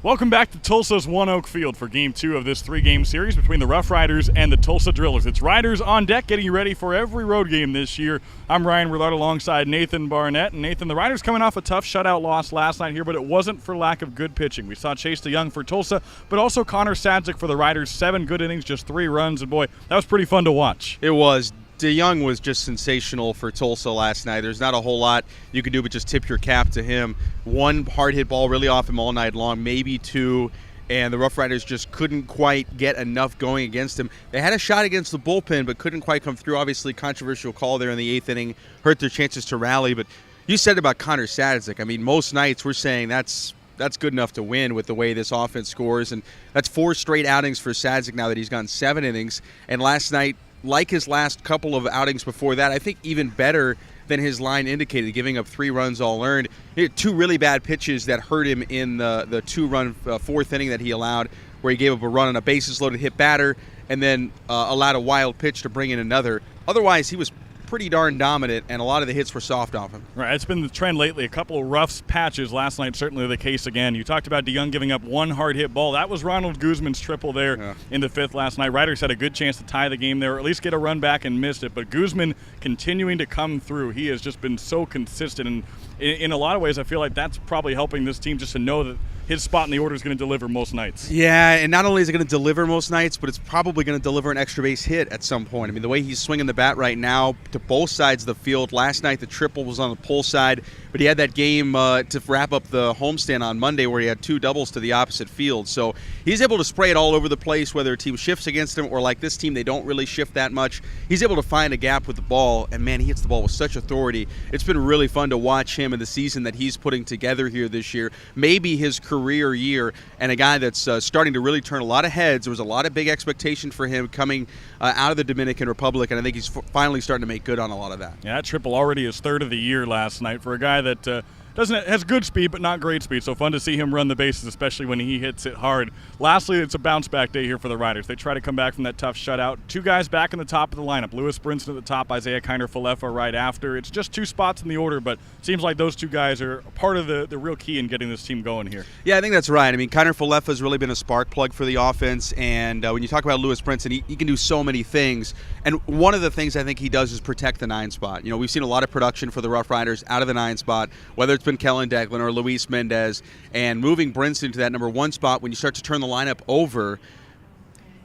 Welcome back to Tulsa's ONEOK Field for Game 2 of this 3-game series between the RoughRiders and the Tulsa Drillers. It's Riders on deck, getting you ready for every road game this year. I'm Ryan Rillard alongside Nathan Barnett. And Nathan, the Riders coming off a tough shutout loss last night here, but it wasn't for lack of good pitching. We saw Chase DeYoung for Tulsa, but also Connor Sadzik for the Riders. 7 good innings, just 3 runs, and boy, that was pretty fun to watch. It was. DeYoung was just sensational for Tulsa last night. There's not a whole lot you can do but just tip your cap to him. 1 hard hit ball really off him all night long, maybe 2, and the RoughRiders just couldn't quite get enough going against him. They had a shot against the bullpen but couldn't quite come through. Obviously, controversial call there in the 8th inning hurt their chances to rally. But you said about Connor Sadzik, I mean, most nights we're saying that's good enough to win with the way this offense scores, and that's 4 straight outings for Sadzik now that he's gone 7 innings. And last night, like his last couple of outings before that, I think even better than his line indicated, giving up 3 runs all earned. He had 2 really bad pitches that hurt him in the 2-run 4th inning that he allowed, where he gave up a run on a bases-loaded hit batter and then allowed a wild pitch to bring in another. Otherwise, he was pretty darn dominant, and a lot of the hits were soft off him. Right, it's been the trend lately. A couple of rough patches. Last night, certainly the case again. You talked about DeYoung giving up 1 hard hit ball. That was Ronald Guzman's triple there in the 5th last night. Riders had a good chance to tie the game there, or at least get a run back, and missed it. But Guzman continuing to come through. He has just been so consistent, and in a lot of ways, I feel like that's probably helping this team just to know that his spot in the order is going to deliver most nights. Yeah, and not only is it going to deliver most nights, but it's probably going to deliver an extra base hit at some point. I mean, the way he's swinging the bat right now to both sides of the field. Last night, the triple was on the pull side, but he had that game to wrap up the homestand on Monday where he had 2 doubles to the opposite field. So he's able to spray it all over the place, whether a team shifts against him or like this team, they don't really shift that much. He's able to find a gap with the ball, and man, he hits the ball with such authority. It's been really fun to watch him in the season that he's putting together here this year. Maybe his career year, and a guy that's starting to really turn a lot of heads. There was a lot of big expectation for him coming out of the Dominican Republic, and I think he's finally starting to make good on a lot of that. Yeah, that triple already his 3rd of the year last night for a guy that has good speed but not great speed, so fun to see him run the bases, especially when he hits it hard. Lastly, it's a bounce-back day here for the Riders. They try to come back from that tough shutout. 2 guys back in the top of the lineup. Lewis Brinson at the top, Isaiah Kiner-Falefa right after. It's just 2 spots in the order, but it seems like those 2 guys are part of the real key in getting this team going here. Yeah, I think that's right. I mean, Kiner-Falefa has really been a spark plug for the offense, and when you talk about Lewis Brinson, he can do so many things, and one of the things I think he does is protect the 9 spot. You know, we've seen a lot of production for the RoughRiders out of the 9 spot, whether it's been Kellen Declan or Luis Mendez, and moving Brinson to that number 1 spot when you start to turn the lineup over.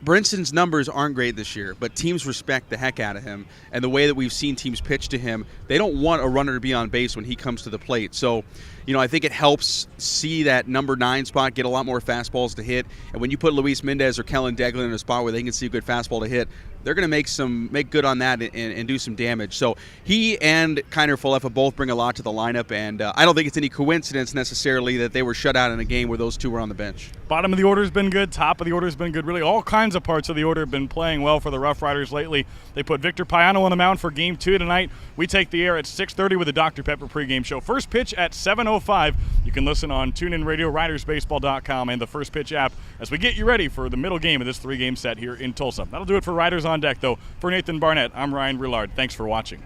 Brinson's numbers aren't great this year, but teams respect the heck out of him, and the way that we've seen teams pitch to him, they don't want a runner to be on base when he comes to the plate. So, you know, I think it helps see that number 9 spot get a lot more fastballs to hit, and when you put Luis Mendez or Kellen Declan in a spot where they can see a good fastball to hit, they're going to make good on that and do some damage. So he and Kiner-Falefa both bring a lot to the lineup, and I don't think it's any coincidence necessarily that they were shut out in a game where those 2 were on the bench. Bottom of the order has been good. Top of the order has been good. Really, all kinds of parts of the order have been playing well for the RoughRiders lately. They put Victor Payano on the mound for Game 2 tonight. We take the air at 6:30 with the Dr. Pepper pregame show. First pitch at 7:05. You can listen on TuneIn Radio, RidersBaseball.com, and the First Pitch app as we get you ready for the middle game of this 3-game set here in Tulsa. That'll do it for Riders on Deck, though. For Nathan Barnett, I'm Ryan Rillard. Thanks for watching.